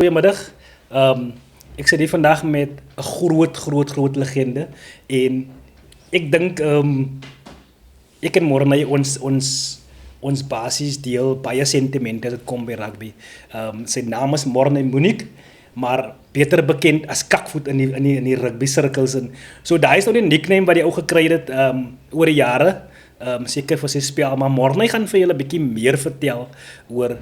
Goedemiddag. Ik zit hier vandaag met een groot legende. En ik denk, ik en Mornay ons basis deel baie sentiment as dit kom by rugby. Sy naam is Mornay Monique, maar beter bekend as Kakvoet in die rugby circles. En so daai is nou die nickname wat die ou gekry het oor die jare. Seker vir sy spel, maar Mornay gaan vir julle 'n bietjie meer vertel oor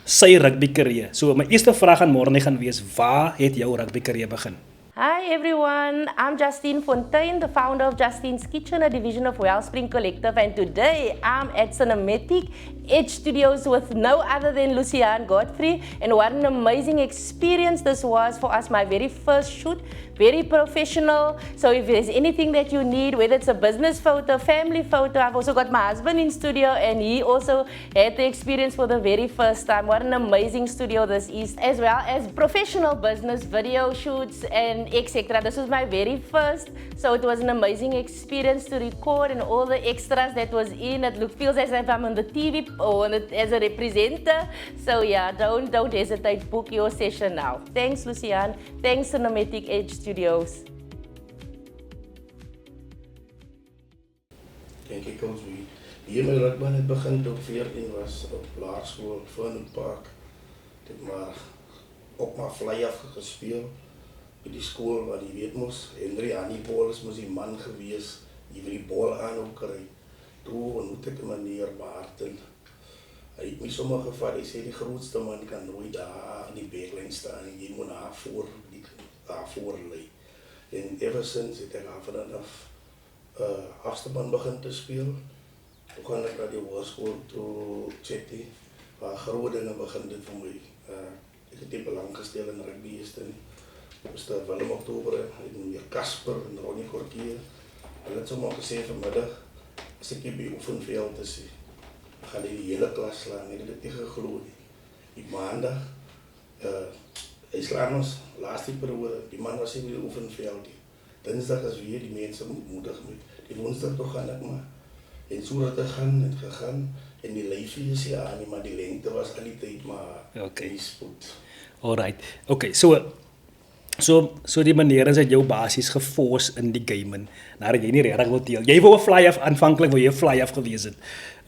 sy rugby carrière. So my eerste vraag aan Mornay gaan wees, waar het jou rugby carrière begin? Hi everyone, I'm Justine Fontaine, the founder of Justine's Kitchen, a division of Wellspring Collective, and today I'm at Cinematic Edge Studios with no other than Lucian Godfrey, and what an amazing experience this was for us, my very first shoot, very professional. So if there's anything that you need, whether it's a business photo, family photo, I've also got my husband in studio and he also had the experience for the very first time. What an amazing studio this is, as well as professional business, video shoots and etc. This was my very first, so it was an amazing experience to record and all the extras that was in. It feels as if I'm on the TV or as a representative. So yeah, don't hesitate, book your session now. Thanks Lucian, thanks Cinematic Edge Studios. Denk ik als wie. Hier mijn rugby het begin toen ik 14 was op laerschool, Vernon Park. Ik heb maar op mijn fly af gespeeld. By die school wat jy weet mos, Henry Hannibal is mos die man gewees, jy wil die bal aan ook kry. Toe ontmoet ek 'n meneer Martin. Hy het my sommer gevat, hy sê die grootste man kan nooit daar in die backlijn staan en jy moet daarvoor lê. En ever since het ek vanaf afstandbaan begin te speel. Toe gaan ek na die hoërskool toe Chetty, waar groot dinge begin dit vir my. Ek het nie belang gestel in rugby eers nie. Mr. Willem Oktober en meneer Kasper en Ronnie Kortier. Hulle het sommer gesê vanmiddag, as ek hier by oefenveld is, gaan die hele klas slaan. Ek het dit nie geglo nie. Die maandag, hy slaan ons, laaste periode, die man was hier by die oefenveld. Dinsdag is weer die mense moedig met. Die woensdag toch gaan ek maar. En so het gegaan, en die lyfie is ja, nie, maar die lengte was al die tyd maar die spoed. Alright, okay, so die meneer is uit jou basis geforce in die game in, nadat jy nie regtig wil deel. Jy wou 'n fly-off, aanvanklik wou jy 'n fly-off gewees het,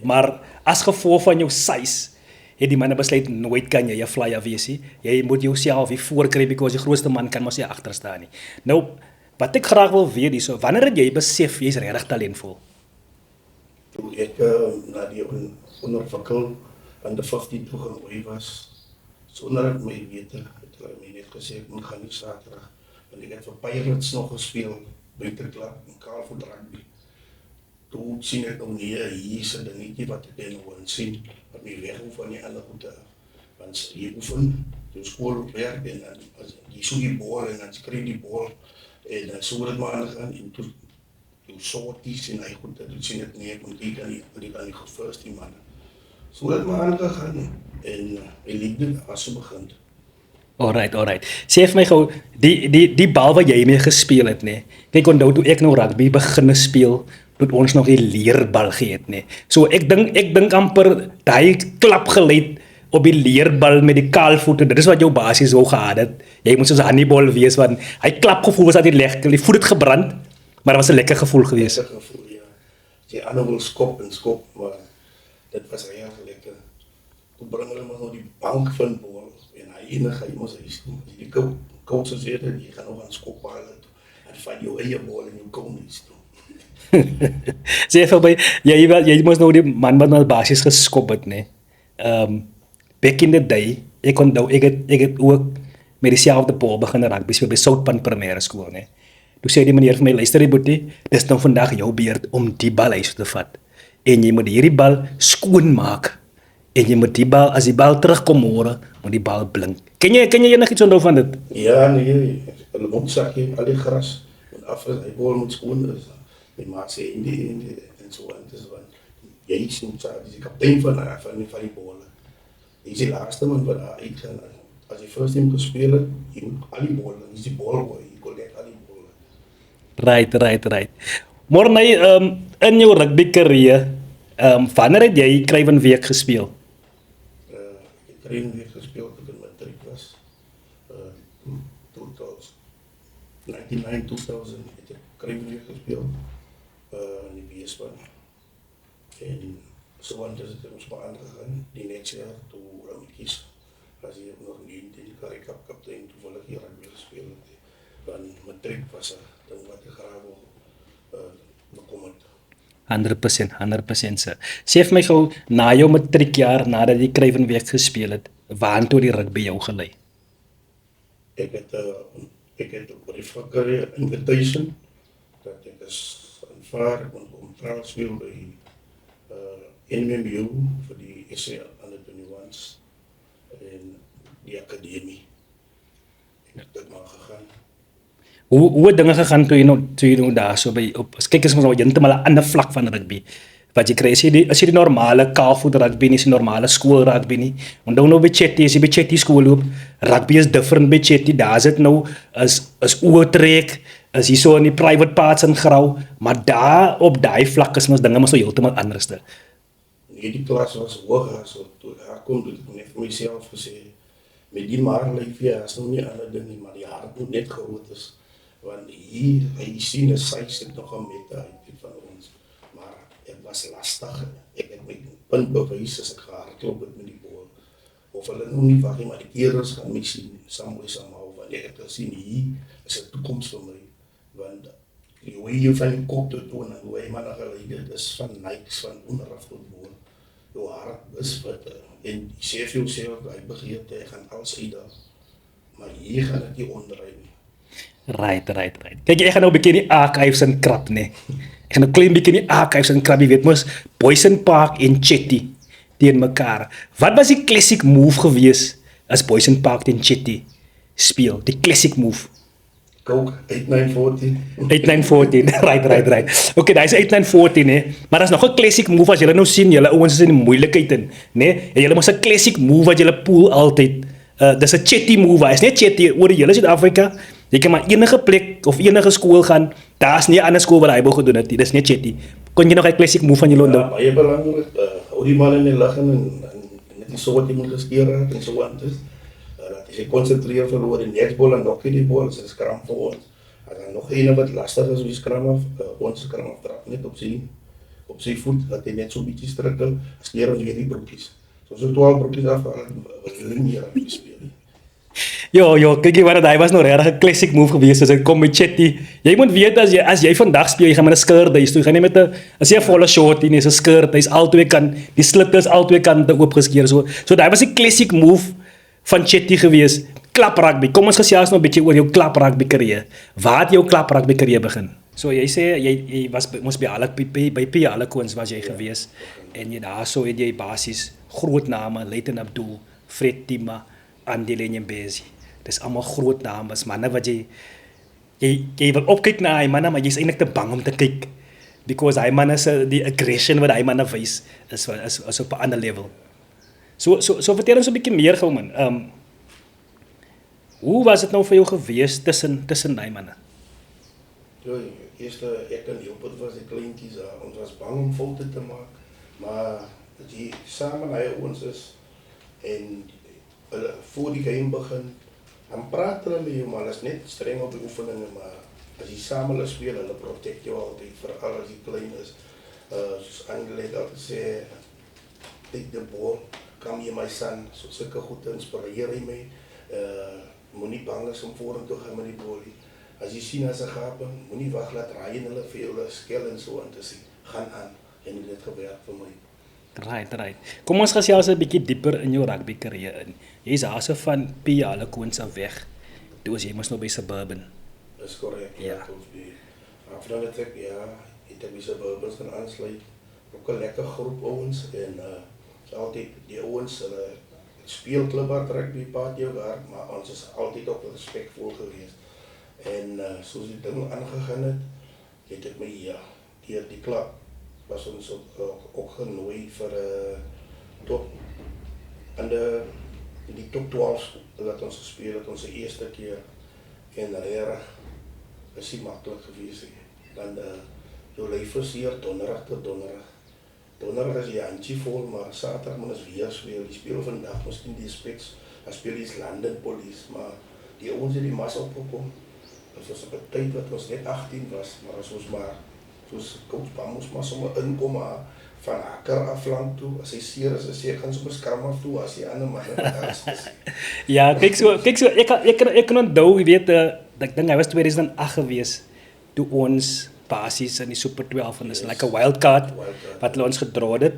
maar as gevolg van jou size, het die manne besluit, nooit kan jy 'n fly-off wees nie. Jy moet jouself hier voorkry, because die grootste man kan mos nie agter staan nie. Nou, wat ek graag wil weet is, wanneer het jy besef, jy is regtig talentvol? Toen ik naar die onderwikkel aan de 15 toegegooi was, zonder het mij weten, het hulle my net gesê, ek moet gaan nie Saterdag, want ek het vir Pirates nog gespeel, buitenklap, in Kaalvoet rugby. Toen sien ek nog nie, hier is 'n dingetje wat ek nou sien, wat my weghoef van die ander goede, want jy oefen, jou skool werk, en jy soek die bal, en dan skryf die bal, en so het het maar aangegaan, en toe sorties en hy goed, toen sien ek nie, ek moet nie aan die gefirst die man. So het maar aangegaan, en hy liefde as so begint. Alright. Sê vir my gou, die bal wat jy mee gespeel het, nee. Kyk, onthou toe ek nou rugby begin speel, toe ons nog die leerbal gehad, nee. So ek dink amper daai klap geluid op die leerbal met die kaalvoete, dit is wat jou basis wou gehad het. Jy moet soos Hannibal wees, want hy klapgevoel was dat die voet het gebrand, maar dat was 'n lekker gevoel geweest. Lekker gevoel, ja. Die ander wil skop, maar dit was erg lekker. Toen bring hulle maar nou die bank van bal, en hy enige, jy moes huis toe. Die coach sê dat jy gaan nog aan skop halen, en van jou eie bal en jou kom huis toe. Sê vir my, jy moes nou die man wat na basis geskop het, nee. Back in the day, ek onthou, ek het ook met dieselfde bal begin rugby speel by Soutpan Primêre Skool, nee. Toe sê die meneer vir my, luister die boetie, dis nou vandag jou beurt om die bal huis te vat. En jy moet hierdie bal skoon maak. En jy moet die bal, as die bal terugkom môre, moet die bal blink. Ken jy enigiets onthou van dit? Ja, nee, hulle mondzakje, al die gras, en af, die bal moet skoon is. Die maat sê, en so, en dis wat, jy is mondzakje, die kaptein van die bal. Jy is die laatste man wat daar uitgaan. As jy first team gespeel het, jy moet al die bal, jy is die bal, jy collect al die bal. Right. Mornay, in jou rugby carrière, wanneer het jy Kruivenweek gespeel? Ek het Kruivenweek gespeel toe ek in matriek was. 1999-2000 het ek Kruivenweg gespeeld in die B-span. En so aan is het ons maar aangegaan. Die next jaar toe met kies, as jy nog nie die Currie Cup kaptein toevallig hier rugby gespeel het. Want matriek was 'n ding wat ek graag wil bekom het. 100%, sir. Sê vir my gou, na jou matriekjaar, nadat jy Kruivenweg gespeel het, waartoe die rugby jou gelei? Ik heb een brief van Currie invitation dat ik is aanvaard. Ik moet contract spelen bij NMMU voor die SA under 21's en die academie. En ik heb maar gegaan. Hoe het dinge gegaan toe jy nou daar so by op kyk eens maar heeltemal 'n ander vlak van rugby. Wat jy kry as jy die normale kaalvoet rugby nie, is die normale skool rugby nie. Onthou nou by Chetty, as jy by Chetty skool loop, rugby is different by Chetty. Daar is dit nou as oortrek, as jy so in die private parts in grou, maar daar op daai vlak is mos dinge mos so heeltemal anders. Die klas was hoog, so toe ek kom, het ek net vir myself gesê, met die maarlyfie is nou nie ander ding nie, maar die hart moet net groot is. Want hier, jy sien, is sy nog een meter uit van ons. Maar het was lastig. Ek het my punt bewys as ek gehardloop het met die boel. Of hulle nou nie wacht nie, maar die kerels gaan my sien, somehow. Want ek het gesien, hier is een toekomst vir my. Want hoe jy van die kop te toon, en hoe jy man geleid, is van niks, van onderaf tot boel. Jou hart is wat, en jy sê vir jouself, hy begeert, hy gaan alles uitdag. Maar hier gaan het nie onderuit nie. Right. Kyk, ek gaan nou 'n bietjie die archives en krap, nee. Ek gaan nou klein bietjie die archives en krap, jy weet mos, Boysen Park en Chetty teen mekaar. Wat was die classic move gewees as Boysen Park teen Chetty speel? Die classic move. Coke, 8914. 8914, right. Okay, daar is 8914, hè. Maar dat is nog een classic move as julle nou sien, julle ouens is in die moeilikheid in, né? En julle mos 'n classic move wat julle pool altyd. Dis 'n Chetty move, is net Chetty oor die hele Suid-Afrika. Jy kan maar enige plek of enige skool gaan, daar's nie 'n ander skool wat hy wou gedoen het nie. Dis net Chetty. Kon jy nog 'n classic move van julle onthou? Ja, baie belangrik. Hou die man in die lig en net die so wat jy moet gesteer het en so aan. Dus dat jy konsentreer verloor die netbal en nog die bal, is 'n skram vir ons. En dan nog een wat lastig is, wie skram af, ons skram af trap net op sy voet, dat hy net so 'n bietjie strukkel, skeer ons weer die broekies. So 12 broekies af, wat jy nie meer aan speel nie. Jo, kyk jy wat hy was nou regtig 'n classic move gewees as hy kom met Chetty. Jy moet weet as jy vandag speel, jy gaan met 'n skirt huis toe, jy gaan nie met 'n as jy 'n volle shortie nie, 'n skirt, hy's albei kant, die slit is albei kante oopgeskeer so. So daai was 'n classic move van Chetty gewees. Klap rugby. Kom ons gesels nou 'n bietjie oor jou klap rugby kariere. Waar het jou klap rugby kariere begin? So jy sê jy was mos by P. Alekons was jy gewees en jy daarso het jy basies groot name, Leighton Abdul, Fred Tima, Andile Nyembezi. Dis almal groot name, manne wat jy wil opkyk na hy manne, maar jy's eintlik te bang om te kyk because hy manne se die aggression wat hy manne wys is op 'n ander level. So vertel ons 'n bietjie meer gou man. Hoe was dit nou vir jou gewees tussen daai manne? Ja, eerste ek en Jopert was die kleintjies daar. Ons was bang om foute te maak, maar dat jy saam hy ons is en voor die game begin, dan praat hulle met jou, maar hulle is net streng op die oefeninge, maar as jy saam hulle speel, hulle protect jou altyd, veral as jy klein is. Soos Angela het altyd sê, take the ball, come here my son, so sulke goed inspireer hy my. Moenie bang is om vorentoe gaan met die bal. As jy sien as 'n gaping, moenie wag laat raai en hulle vir jou skel en so aan te sien. Gaan aan en dit gebeur vir my. Right. Kom ons gesels 'n bietjie dieper in jou rugby kariere in. Jy's daarso van P. Alekons af weg. Toe as jy mos nou by Suburban. Dis korrek. Ja. After dat ek het by Suburban gaan aansluit. Ook 'n lekker groep ouens en altyd die ouens hulle speelklub wat rugby paat jou daar, maar ons is altyd ook respekvol geweest. En soos die ding aangegaan het ek my deur die klub was ons ook genooi vir top in die top 12 dat ons gespeel het, onze eerste keer en regtig is nie maklik geweest nie. Dan jou lyf is hier donderdag tot donderdag. Donderdag is jy handjie vol, maar Saterdag moet ons weer speel. Die speel vandag miskien die Spits, dan speel die London Police, maar die ouens het die mas opgekom. Dit was op 'n tyd wat ons net 18 was, maar as ons maar soos coach Bamos maar sommer inkom van hakker af land toe, as hy seer is, hy gaan sommer skram af toe as die ander manne daar is. Ja, kyk so, ek kan onthou, jy weet, ek dink hy was 2008 gewees, toe ons basies in die Super 12 en is like 'n wildcard wat hulle ons gedra het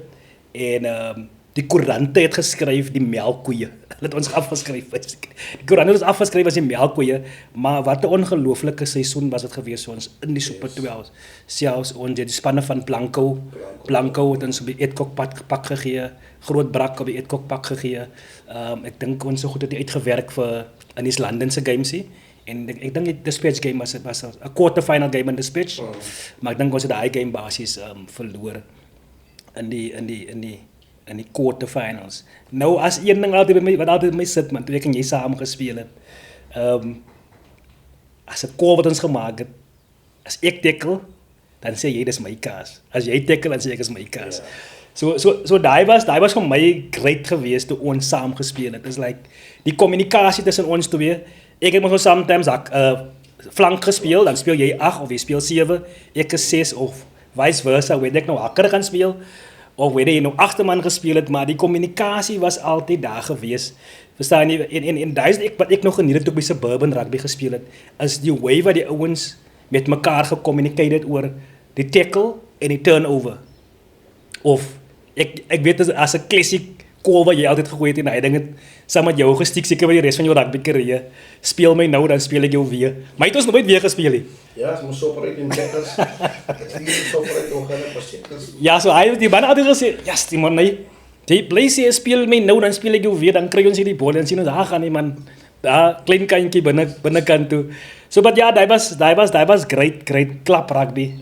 en die koerante het geskryf die melkkoeie. Hulle het ons afgeskryf. Die koerante het ons afgeskryf as die melkkoeie, maar wat 'n ongelooflike seisoen was dit gewees vir ons in die Super 12. Selfs ons die spanne van Blanco het ons op die Edcock pak gegee, Groot Brak op die Edcock pak gegee. Ek dink ons so goed het uitgewerk vir in die London se games hier. En ek dink die Dispatch game was 'n quarterfinal game in Dispatch, maar ek dink ons het daai game basies verloor in die quarterfinals. Nou as een ding altyd wat altyd by my sit man, toe ek en jy saam gespeel het. As 'n call wat ons gemaak het, as ek tackle, dan sê jy dis my kaas. As jy tackle, dan sê ek is my kaas. Yeah. So daai was vir my great geweest toe ons saam gespeel het. It's like die kommunikasie tussen ons twee. Ek het mos sometimes flank gespeel, dan speel jy 8 of jy speel 7, ek is 6 of vice versa, weet ek nou hakker gaan speel of weet jy nou agterman gespeel het, maar die kommunikasie was altyd daar gewees. Verstaan jy? En daai wat ek nog geniet het toe by Suburban Rugby gespeel het, is die way wat die ouens met mekaar gecommunicated het oor die tackle en die turnover. Of ek weet as 'n classic call wat jy altyd gegooi het en hy ding het saam met jou gestiek seker vir die res van jou rugby carrière. Speel my nou, dan speel ek jou weer. Maar het ons nooit weer gespeel nie. Ja, ons moes operate in tackles. Ek het operate nog aan pasiënte. Ja, so hy het die man altyd gesê, ja, die man nee. Jy bly sê speel my nou, dan speel ek jou weer, dan kry ons hierdie bal en sien ons gaan nie man. Daar klein kantjie binnekant toe. So but ja, daai was great klap rugby.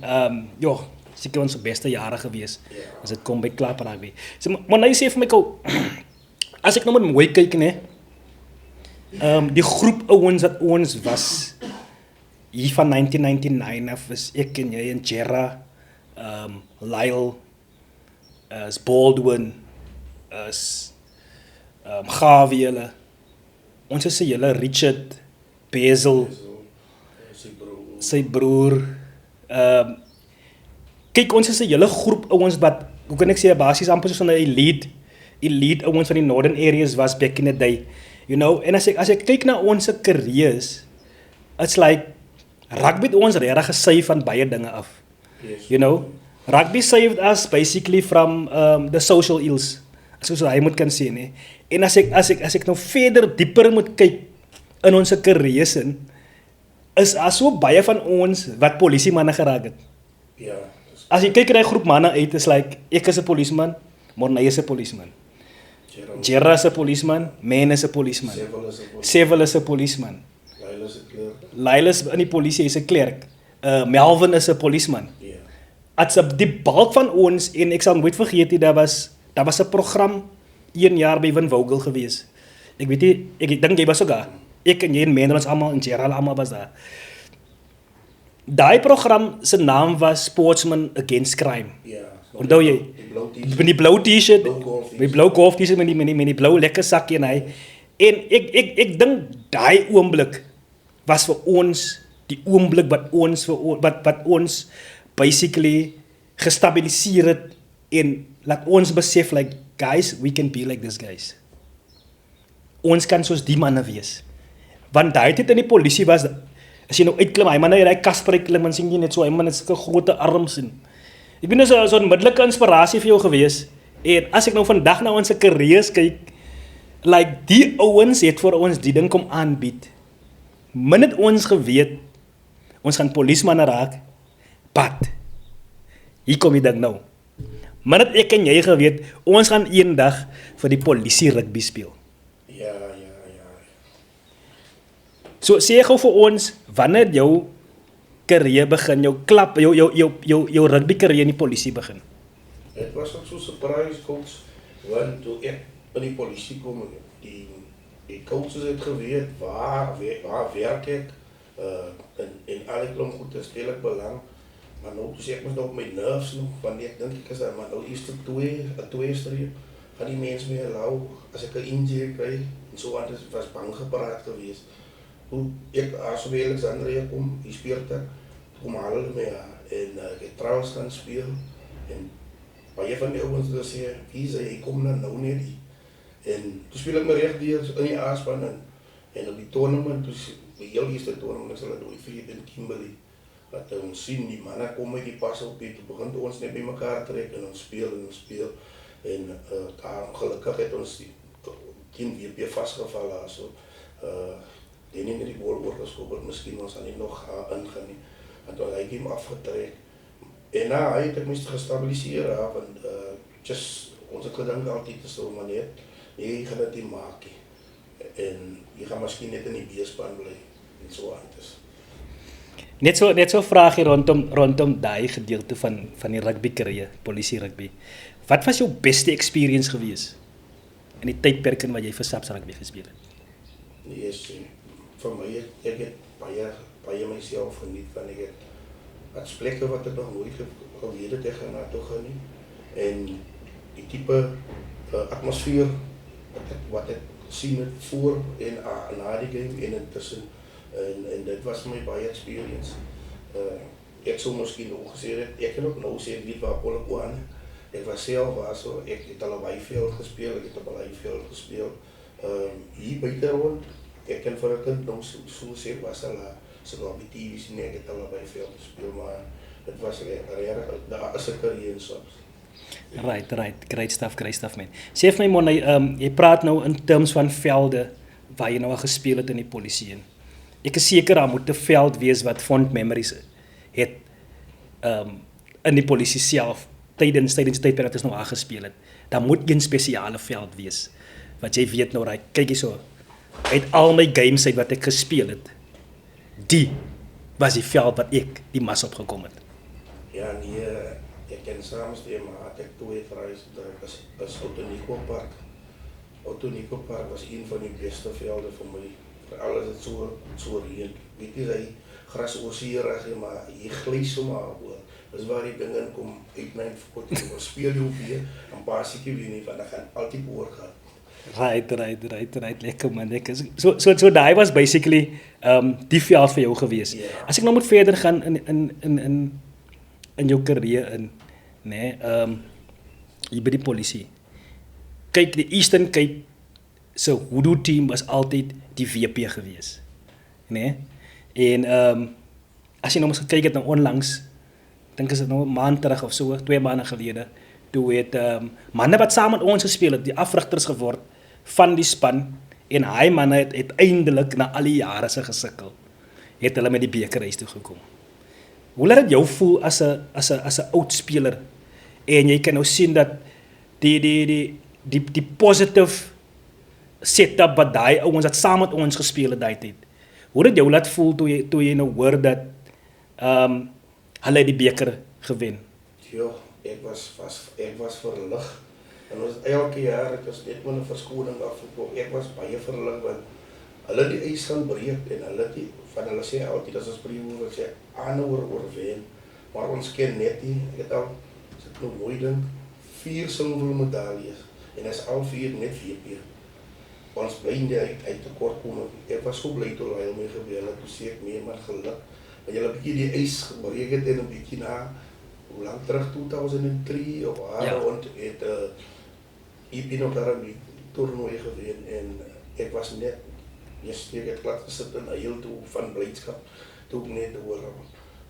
Seker ons beste jare gewees as dit kom by klap rugby. So maar nou sê vir my kou, as ek nou moet mooi kyk nê. Die groep ouens wat ons was hier van 1999 af is ek en jy en Gerra, Lyle, is Baldwin, is Gawie, ons is se Richard, Basil, sy broer, kyk ons is 'n hele groep ouens wat, hoe kan ek sê, basies amper soos 'n elite ouens van die northern areas was back in the day. You know, en as ek kyk na ons careers, it's like rugby het ons regtig gesave van baie dinge af. Yes. You know, rugby saved us basically from the social ills. Soos hy moet kan sê nê. En as ek nou verder dieper moet kyk in ons careers in, is so baie van ons wat polisiemanne geraak het. Ja. As jy kyk na die groep manne uit, is like ek is 'n polisieman, Morney is 'n polisieman. Gerra is 'n polisieman, Men is 'n polisieman. Seville is 'n polisieman. Lyle is in die polisie, hy's 'n klerk. Melvin is 'n polisieman. Ja. At's die bulk van ons en ek sal nooit vergeet nie, daar was 'n program 1 jaar by Win Vogel gewees. Ek weet nie, ek dink jy was ook daar. Ek en jy en Men ons almal en Gerald almal was daar. Daai program se naam was Sportsman Against Crime. Ja. Onthou jy? Die blou T-shirt, die blou golf T-shirt met die blou lekker sakkie en hy. En ek dink daai oomblik was vir ons die oomblik wat ons basically gestabiliseer het en laat ons besef like guys, we can be like these guys. Ons kan soos die manne wees. Want daai tyd in die polisie was, as jy nou uitklim, hy man hy Kasper klim en sien jy net so, hy man het sulke groot arms en ek ben so 'n onmiddellike inspirasie vir jou gewees. En as ek nou vandag na ons careers kyk, like die ouens het vir ons die ding kom aanbied. Min het ons geweet ons gaan polisiemanne raak. But hier kom die ding nou. Min het ek en jy geweet ons gaan eendag vir die polisie rugby speel. Ja. So sê gou vir ons, wanneer jou carrière begin, jou rugby carrière in die polisie begin? Het was ook so 'n surprise coach, want toe ek in die polisie kom, die coaches het geweet waar werk ek, en alle klomp goed is speel ek belang, maar nou toe sê ek mos nou op my nerves nog, want ek dink ek is daar, maar nou eerst 'n twee streep, gaan die mens meer allow, as ek 'n injury kry, en so wat was bang gepraat geweest. toen ik als bij Alexandria kom, die speelde, kom halen me en ik heb trouwens gaan spelen. En baie van die ouens het gesê, wie sê, ek kom nou net die. En toen speel ek my recht deur in die A-span en op die tournament, die heel eerste tournament, ek sal het ooit vergeet in Kimberley, dat ons sien, die manne kom met die pas op, toe begin ons net by mekaar trek en ons speel. En daar gelukkig het ons die 10 WP vastgevallen, so. Die nie met die bol oorgeskoppeld, miskien ons aan nie nog ingaan nie, want hy het hem afgetrek. En hy het ek meest gestabiliseer, want ons het gedink altyd is so manier, jy gaan dit nie maak nie. En jy gaan miskien net in die B-span bly, en so aan het is. Net so vraag hier rondom daai gedeelte van die rugby carrière, polisie rugby. Wat was jou beste experience gewees in die tydperk wat jy vir SAPS rugby gespeel het? Nee, vir my, ek het baie myself geniet, want ek het plekke wat ek nog nooit geweet het, ek gaan na toe gaan nie. En die type atmosfeer wat ek sien het voor en na die game en intussen. En dit was my baie experience. Ek sou miskien ook gesê het, ek kan ook nou sê, ek weet waar Pollo aan. Ek was self waar so, ek het al op Highveld gespeel, ek het op Highveld gespeel. Hier buiten rond, ek kan vir 'n kind nou so sê, was al so op die TV sien, ek het al op Highveld gespeel, maar dit was regtig, daar is 'n carrière in SAPS. Right, great stuff man. Sê vir my man, jy praat nou in terms van velde waar jy nou al gespeel het in die polisie in. Ek is seker daar moet 'n veld wees wat fond memories het in die polisie self tydens tydperk wat ons nou aangespeel het. Daar moet een spesiale veld wees wat jy weet nou, kyk hierso, uit al my games uit wat ek gespeel het, die was die veld wat ek die mas opgekom het. Ja, nee, ek ken saamstem, maar ek toe het verhuis, dat is Outenico Park. Outenico Park was een van die beste velde vir my. Veral as het so reën. Weet jy, hy gras oorsierig, maar jy glys sommer oor. Dis waar die ding in kom, uit my verkot, en speel jy weer, en pasiekie weer nie, want dan gaan altyd oorgaan. Right, lekker man, lekker. So daai was basically die veld vir jou gewees. Yeah. As ek nou moet verder gaan in jou carrière in, nee, hier by die polisie. Kyk, die Eastern Cape se hoodoo team was altyd die WP gewees. Nee? En as jy nou mos gekyk het nou onlangs, dink is dit nou 'n maand terug of so, 2 maande gelede, toe het manne wat saam met ons gespeel het, die afrigters geword van die span, en hy manne het uiteindelik na al die jare se gesukkel, het hulle met die bekerreis toe gekom. Hoe laat dit jou voel as 'n oud speler, en jy kan nou sien dat die positive setup wat daai ouens wat saam met ons gespeel het daai tyd. Hoe het jou laat voel toe jy nou hoor dat hulle die beker gewen? Ja, ek was verlig. En ons elke jaar het ons net met 'n verskoning afgekom. Ek was baie verlig want hulle die ys gaan breek en hulle die van hulle sê altyd as ons breek sê aanhouer oorwen. Maar ons ken net nie. Ek het al sit nou mooi dink 4 silwer medaljes en is al 4 net WP. Ons bly nie uit tekort kom. Ek was so bly toe hy my gebeur het, toe sê ek nee, maar geluk. Want jy 'n bietjie die ys gebreek het en 'n bietjie na hoe lank terug 2003 of waar rond het ek nog daar 'n toernooi gewen en ek was net ek het plat gesit in 'n heel toe van blydskap toe net oor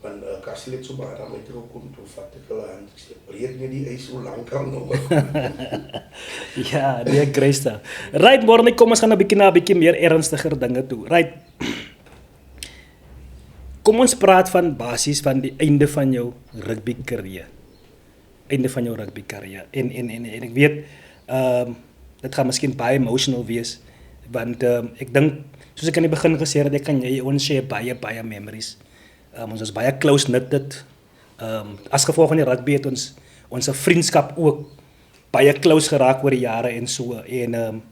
van Cassie het so baie daarmee terugkom toe vat ek hulle hand ek sê breek nie die ys so lank al nog. Ja, die greatste. Right, môre kom ons gaan 'n bietjie meer ernstiger dinge toe. Right. Kom ons praat van basies van die einde van jou rugby carrière. En ek weet dit gaan miskien baie emotional wees want ek dink soos ek aan die begin gesê het ek kan jy ons share baie memories. Ons is baie close knitted. As gevolg van die rugby het ons vriendskap ook baie close geraak oor die jare en so en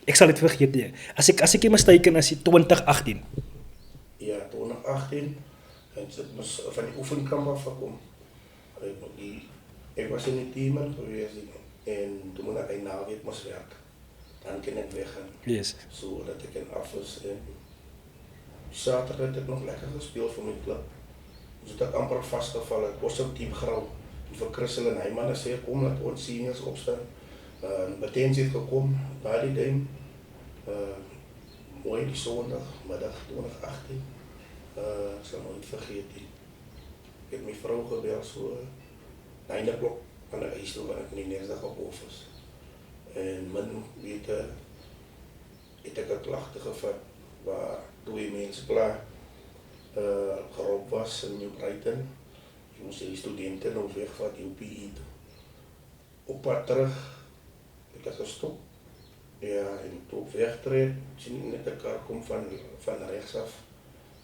ek sal dit vergeet nie. As ek nie mistaken is dit 2018. Ja, 2018 en dit moes van die oefenkamp af gekom. Ek was in die team gewees en toe moet ek 'n naweek moes werk. Dan kan ek weggaan. Yes. So dat ek kan af is en Saterdag het ek nog lekker gespeel vir my klub. Dus het ek amper vastgeval, ek was op team grauw. En vir Christel en Heimann sê, kom laat ons seniors opstaan. Batensie het gekom, na die dame. Mooi die zondag, middag 2018. Ek sal nooit vergeet nie. Ek het my vrou gebel so 9 o'clock aan die huis toe, want ek in die neersdag op office. En min wete het ek 'n klagte gevat waar 2 mense klaar geroof was in New Brighton. Ek moes die studente nou wegvat UPE toe. Op pad terug het ek gestop. Ja, en toe op wegtrek, sien ek net 'n kar kom van regs af.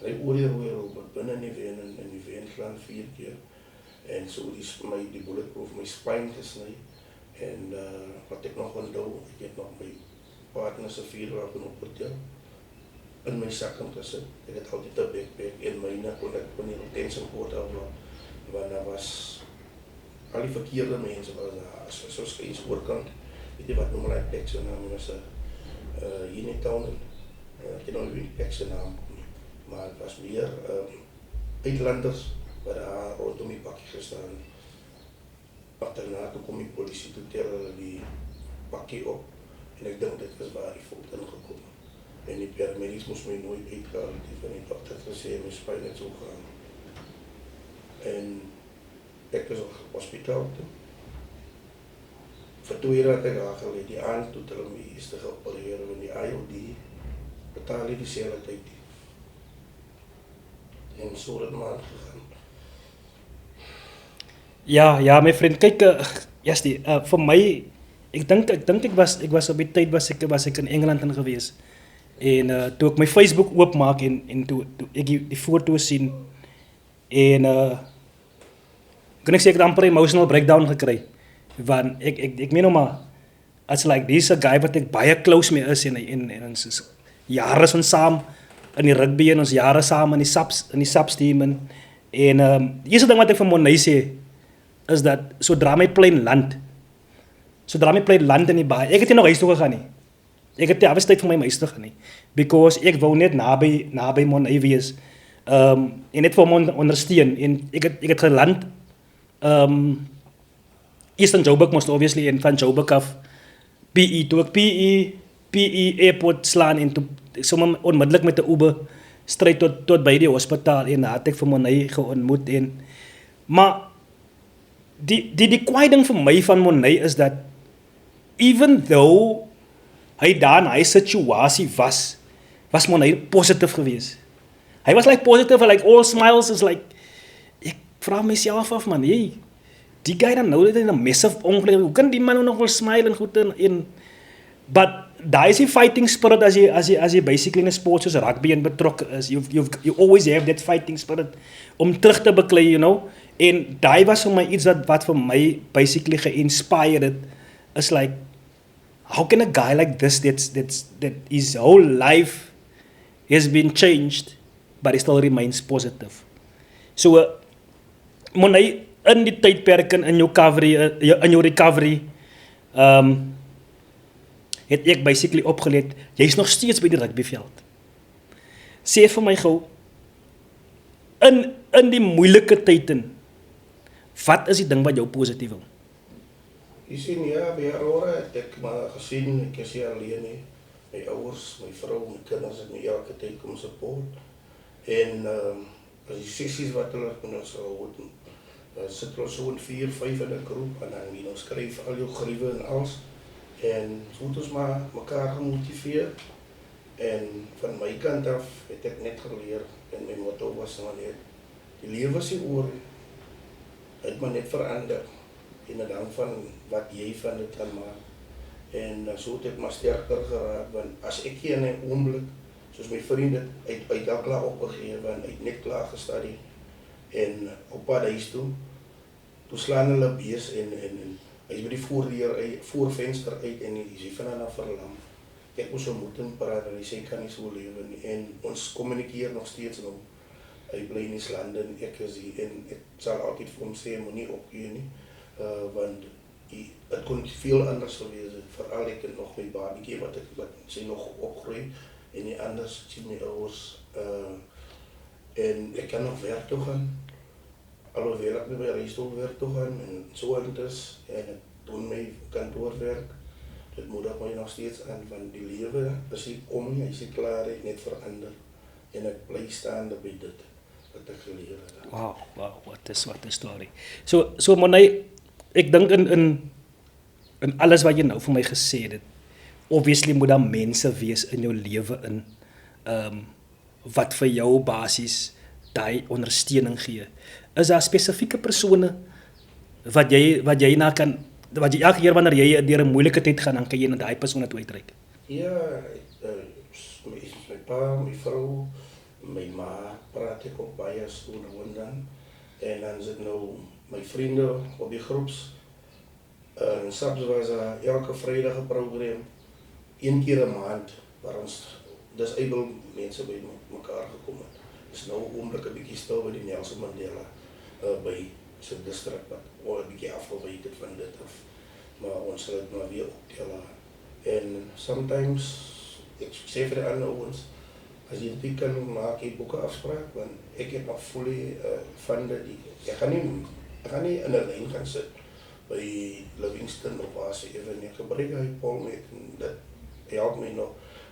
Ry oor die rooi binne in die Weenland 4 keer. En so die bulletproof my spyn gesny. En wat ek nog onthou, ek het nog my partner se vuurwapen op hotel in my sak ingesit. Ek het altyd 'n backpack en myne kon ek nie detention port aflaat, want daar was al die verkeerde mense was daar, soos eens oorkant, weet jy wat noem hulle plek se naam was hier in town, ek het nog nie plek se naam, maar het was meer uitlanders wat daar rondom die bakkie gestaan. Achterna toe kom die polisie toe tel hulle die bakkie op en ek dink dit was waar die fout ingekom. En die paramedics moes my nooit uitgehaal, die van die dokter gesê my spyn het so gaan. En ek is op hospitaal toe. Vir 2 jaar het ek daar gelê, die aand toe hulle my eers te geopereer en die IOD betaal die dieselfde tyd. En so het het maar gegaan. Ja, my vriend, kyk, vir my, ek dink ek was op die tyd was ek in Engeland in gewees. En toe ek my Facebook oopmaak en toe ek die foto's sien en kan ek sê ek het amper emotional breakdown gekry. Want ek meen nou maar, it's like this a guy wat ek baie close mee is en ons is jare van saam in die rugby en ons jare saam in die subs team en die eerste ding wat ek vir Monay sê is dat sodra my plane land in die baai, ek het nie nog huis toe gegaan nie. Ek het die afstand van my huis toe gegaan nie. Because ek wou net naby Monay wees. En net vir hom ondersteun. En ek het geland eerst in Joburg moest obviously en van Joburg af PE, toe ek PE airport slaan en toe sommer onmiddellik met 'n Uber straight tot by die hospitaal en daar het ek vir Monay geontmoet en maar die kwaai ding vir my van Monay is dat even though hy daar in hy situasie was Monay positief geweest. Hy was like positive, like all smiles is like ek vra myself af man, hey, die guy dan nou dit in 'n massive ongeluk. Hoe kan die man nog wel smile en goed in but daar is die fighting spirit as jy basically in 'n sport soos rugby en betrokke is. You always have that fighting spirit om terug te beklei, you know. En daai was vir my iets wat vir my basically ge-inspired het. Is like how can a guy like this that his whole life has been changed but he still remains positive. So Monay in die tydperk in jou recovery het ek basically opgelet, jy's nog steeds by die rugbyveld. Sê vir my gou in die moeilike tye, wat is die ding wat jou positief hou? Jy sien, ja, by Aurora het ek maar gesien, ek is hier alleen nie. My ouers, my vrou, my kinders het my elke tyd kom support. En as die sessies wat hulle kon ons hou, sit ons so in 4, 5 in 'n groep en dan ons skryf al jou griewe en alles. En so het ons maar mekaar gemotiveer. En van my kant af het ek net geleer en my motto was wanneer die lewe is nie oor, het maar net verander. En dan van wat jy van dit kan maak. En so het ek maar sterker geraak, want as ek hier in 'n oomblik, soos my vriende, uit al klaar opgegee, want uit net klaar gestudie, en op pad huis toe slaan hulle bees en hy is by die voorvenster uit en hy sê van hulle verlam. Ek moes hom moet praat en hy sê, kan nie so lewe nie, en ons kommunikeer nog steeds nou. Hy bly in Islanden, ek is hier, en ek sal altyd vir hom sê, moet nie opgee nie, want het kon veel anders gewees het, vooral ek en nog my babietjie wat sy nog opgroei, en die anders sien my ouers En ek kan nog werk toe gaan. Alhoewel ek nie by reistool werk toe gaan en so intes en ek doen my kantoorwerk. Dit moedig my nog steeds aan van die lewe is nie om nie, hy is nie klaar, hy het net verander. En ek bly staande by dit wat ek geleer het. Wow, wat 'n storie. So Monay, ek dink in alles wat jy nou vir my gesê het, obviously moet daar mense wees in jou lewe in wat vir jou basies daai ondersteuning gee. Is daar spesifieke persone wat jy na kan, wat jy elke keer wanneer jy deur 'n moeilike tyd gaan, dan kan jy na daai persone toe uitreik? Ja, my pa, my vrou, my ma praat ek op baie so nou en dan. En dan sit nou my vriende op die groeps. En soms was elke Vrydag 'n program, een keer 'n maand, waar ons dis able mense by mekaar gekom het. Dis nou oomblik 'n bietjie stil by die Nelson Mandela by sy distrik wat 'n bietjie afgewyk het van dit af. Maar ons sal dit maar weer optel. En sometimes ek sê vir die ander ouens, as jy dit kan maak, jy boeke afspraak, want ek het nog fully van die, ek gaan nie in 'n lyn gaan sit by Livingston of waar sy even nie gebruik hy Paul met, en dit help my nog.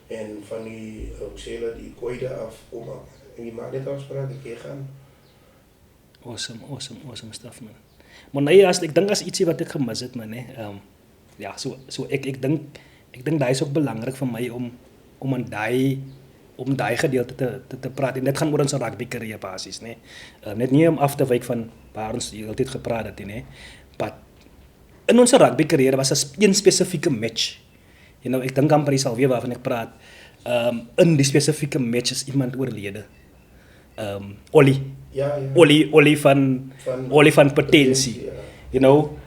En van die, hoe sê hulle, die koeide af, en jy maak net afspraak, ek gaan. Awesome stuff, man. Maar nee, ek dink as ietsie wat ek gemis het, man, hè. Ja, so ek dink daai is ook belangrik vir my om aan daai gedeelte te praat. En dit gaan oor ons rugby carrière basies, né? Net nie om af te wyk van waar ons die hele tyd gepraat het, né? Maar in ons rugby carrière was 'n spesifieke match. You know, ek dink amper jy sal weet waarvan ek praat. In die spesifieke match is iemand oorlede. Ollie. Ja. Ollie van Potensie. Ja. You know,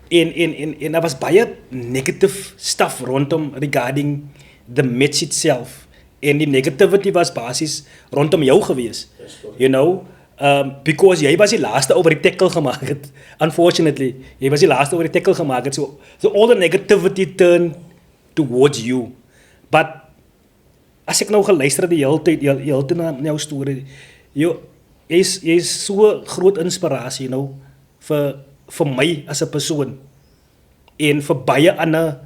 en daar was baie negative stuff rondom regarding the match itself. En die negativity was basies rondom jou gewees. You know, because jy was die laaste oor die tackle gemaak het. Unfortunately, jy was die laaste oor die tackle gemaak het. So all the negativity turned towards you. But as ek nou geluister het die hele tyd na jou storie, jy is so groot inspirasie, you know, vir my as 'n persoon en vir baie ander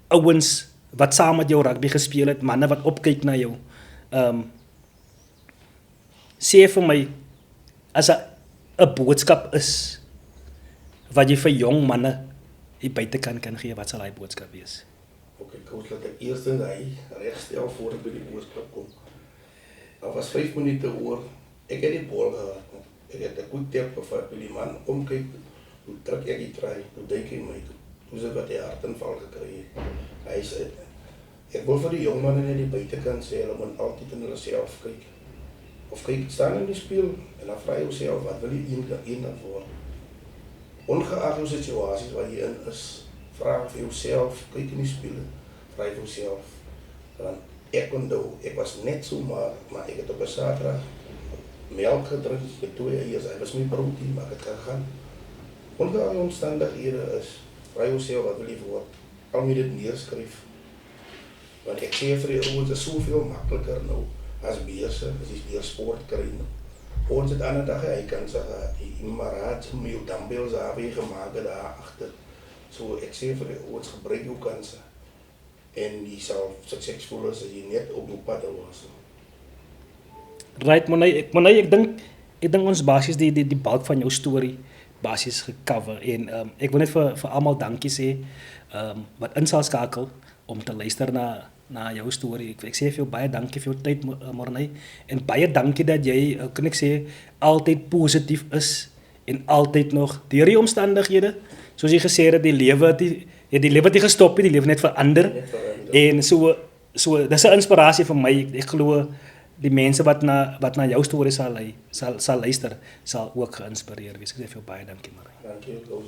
ouens wat saam met jou rugby gespeel het, manne wat opkyk na jou. Sê vir my, as 'n boodskap is wat jy vir jong manne hier buitekant kan gee, wat sal hy boodskap wees? Okay, coach, laat ek eers in hy regstel voor ek by die boodskap kom. Daar was 5 minute oor, ek het die bal gehad. Ek het 'n goed tap gevat by die man, omkyk, hoe druk ek die try, hoe duik hy my toe. Hoe is dit wat hy hartinval gekry het. Hy sê, ek wil vir die jong manne net die buitekant sê, hulle moet altyd in hulle self kyk. Of kyk, staan in die speel, en dan vra jy jouself, wat wil jy een daarvoor? Ongeag jou situasies waar jy in is, vra vir jouself, kyk in die speel, vra vir jouself. Want ek onthou, ek was net so maar ek het op 'n Saterdag melk gedrink met 2 eiers, hy was my protein, maar ek het gegaan. Ongeag die omstandighede is, vra jouself, wat wil jy word? Al moet jy dit neerskryf. Want ek sê vir die ouens, is soveel makliker nou, as beurse, as jy weer sport kry. Ons het ander dag hy kan sê, die maraat, met jou dumbbells daar weer gemaak daar agter. So ek sê vir die ouens, gebruik jou kanse. En jy sal suksesvol as jy net op jou pad was. Right, Monay, ek dink ons basies die bulk van jou storie basies gecover. En ek wil net vir almal dankie sê wat in sal skakel om te luister na jou storie. Ek sê vir jou baie dankie vir jou tyd, Monay. En baie dankie dat jy, kan ek sê, altyd positief is en altyd nog deur die omstandighede, soos jy gesê het, die lewe het nie gestop nie, die lewe net verander. En so dis 'n inspirasie vir my. Ek glo die mense wat na jou storie sal luister, sal ook geïnspireer wees. Ek sê vir jou baie dankie, Marie. Dankie, Koos.